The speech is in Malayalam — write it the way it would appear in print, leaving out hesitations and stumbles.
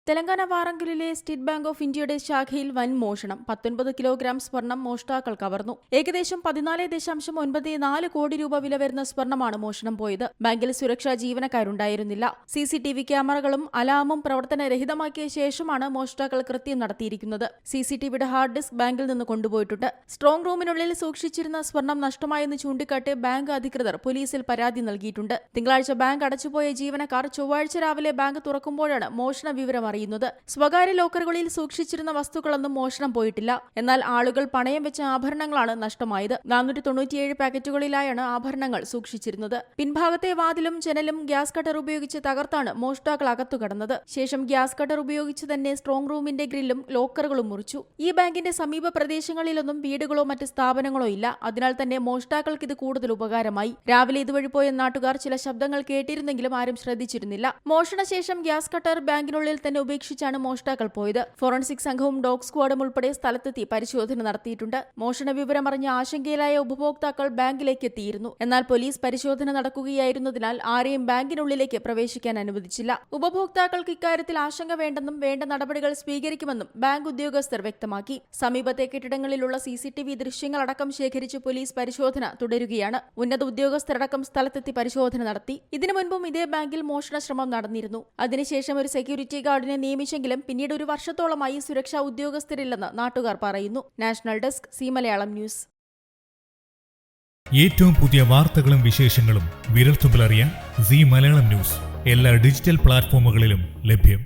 തെലങ്കാന വാറങ്കലിലെ സ്റ്റേറ്റ് ബാങ്ക് ഓഫ് ഇന്ത്യയുടെ ശാഖയിൽ വൻ മോഷണം. 19 കിലോഗ്രാം സ്വർണം മോഷ്ടാക്കൾ കവർന്നു. ഏകദേശം 14.94 കോടി രൂപ വില വരുന്ന സ്വർണമാണ് മോഷണം പോയത്. ബാങ്കിൽ സുരക്ഷാ ജീവനക്കാരുണ്ടായിരുന്നില്ല. CCTV ക്യാമറകളും അലാമും പ്രവർത്തനരഹിതമാക്കിയ ശേഷമാണ് മോഷ്ടാക്കൾ കൃത്യം നടത്തിയിരിക്കുന്നത്. CCTVയുടെ ഹാർഡ് ഡിസ്ക് ബാങ്കിൽ നിന്ന് കൊണ്ടുപോയിട്ടുണ്ട്. സ്ട്രോങ് റൂമിനുള്ളിൽ സൂക്ഷിച്ചിരുന്ന സ്വർണം നഷ്ടമായെന്ന് ചൂണ്ടിക്കാട്ടി ബാങ്ക് അധികൃതർ പോലീസിൽ പരാതി നൽകിയിട്ടുണ്ട്. തിങ്കളാഴ്ച ബാങ്ക് അടച്ചുപോയ ജീവനക്കാർ ചൊവ്വാഴ്ച രാവിലെ ബാങ്ക് തുറക്കുമ്പോഴാണ് മോഷണ വിവരം അറിയുന്നത്. സ്വകാര്യ ലോക്കറുകളിൽ സൂക്ഷിച്ചിരുന്ന വസ്തുക്കളൊന്നും മോഷണം പോയിട്ടില്ല. എന്നാൽ ആളുകൾ പണയം വെച്ച ആഭരണങ്ങളാണ് നഷ്ടമായത്. 497 പാക്കറ്റുകളിലായാണ് ആഭരണങ്ങൾ സൂക്ഷിച്ചിരുന്നത്. പിൻഭാഗത്തെ വാതിലും ജനലും ഗ്യാസ് കട്ടർ ഉപയോഗിച്ച് തകർത്താണ് മോഷ്ടാക്കൾ അകത്തുകടന്നത്. ശേഷം ഗ്യാസ് കട്ടർ ഉപയോഗിച്ച് തന്നെ സ്ട്രോങ് റൂമിന്റെ ഗ്രില്ലും ലോക്കറുകളും മുറിച്ചു. ഈ ബാങ്കിന്റെ സമീപ പ്രദേശങ്ങളിലൊന്നും വീടുകളോ മറ്റ് സ്ഥാപനങ്ങളോ ഇല്ല. അതിനാൽ തന്നെ മോഷ്ടാക്കൾക്ക് ഇത് കൂടുതൽ ഉപകാരമായി. രാവിലെ ഇതുവഴി പോയ നാട്ടുകാർ ചില ശബ്ദങ്ങൾ കേട്ടിരുന്നെങ്കിലും ആരും ശ്രദ്ധിച്ചിരുന്നില്ല. മോഷണശേഷം ഗ്യാസ് കട്ടർ ബാങ്കിനുള്ളിൽ തന്നെ ഉപേക്ഷിച്ചാണ് മോഷ്ടാക്കൾ പോയത്. ഫോറൻസിക് സംഘവും ഡോഗ് സ്ക്വാഡും ഉൾപ്പെടെ സ്ഥലത്തെത്തി പരിശോധന നടത്തിയിട്ടുണ്ട്. മോഷണ വിവരമറിഞ്ഞ ആശങ്കയിലായ ഉപഭോക്താക്കൾ ബാങ്കിലേക്ക് എത്തിയിരുന്നു. എന്നാൽ പോലീസ് പരിശോധന നടക്കുകയായിരുന്നതിനാൽ ആരെയും ബാങ്കിനുള്ളിലേക്ക് പ്രവേശിക്കാൻ അനുവദിച്ചില്ല. ഉപഭോക്താക്കൾക്ക് ഇക്കാര്യത്തിൽ ആശങ്ക വേണ്ടെന്നും വേണ്ട നടപടികൾ സ്വീകരിക്കുമെന്നും ബാങ്ക് ഉദ്യോഗസ്ഥർ വ്യക്തമാക്കി. സമീപത്തെ കെട്ടിടങ്ങളിലുള്ള CCTV ദൃശ്യങ്ങളടക്കം ശേഖരിച്ച് പോലീസ് പരിശോധന തുടരുകയാണ്. ഉന്നത ഉദ്യോഗസ്ഥരടക്കം സ്ഥലത്തെത്തി പരിശോധന നടത്തി. ഇതിനു മുൻപും ഇതേ ബാങ്കിൽ മോഷണ ശ്രമം നടന്നിരുന്നു. അതിനുശേഷം ഒരു സെക്യൂരിറ്റി ഗാർഡിനെ നിയമിച്ചെങ്കിലും പിന്നീട് ഒരു വർഷത്തോളമായി സുരക്ഷാ ഉദ്യോഗസ്ഥരില്ലെന്ന് നാട്ടുകാർ പറയുന്നു. National desk, C Malayalam news. ഏറ്റവും പുതിയ വാർത്തകളും വിശേഷങ്ങളും വിരൽത്തുമ്പിലറിയാൻ സി മലയാളം ന്യൂസ് എല്ലാ ഡിജിറ്റൽ പ്ലാറ്റ്ഫോമുകളിലും ലഭ്യം.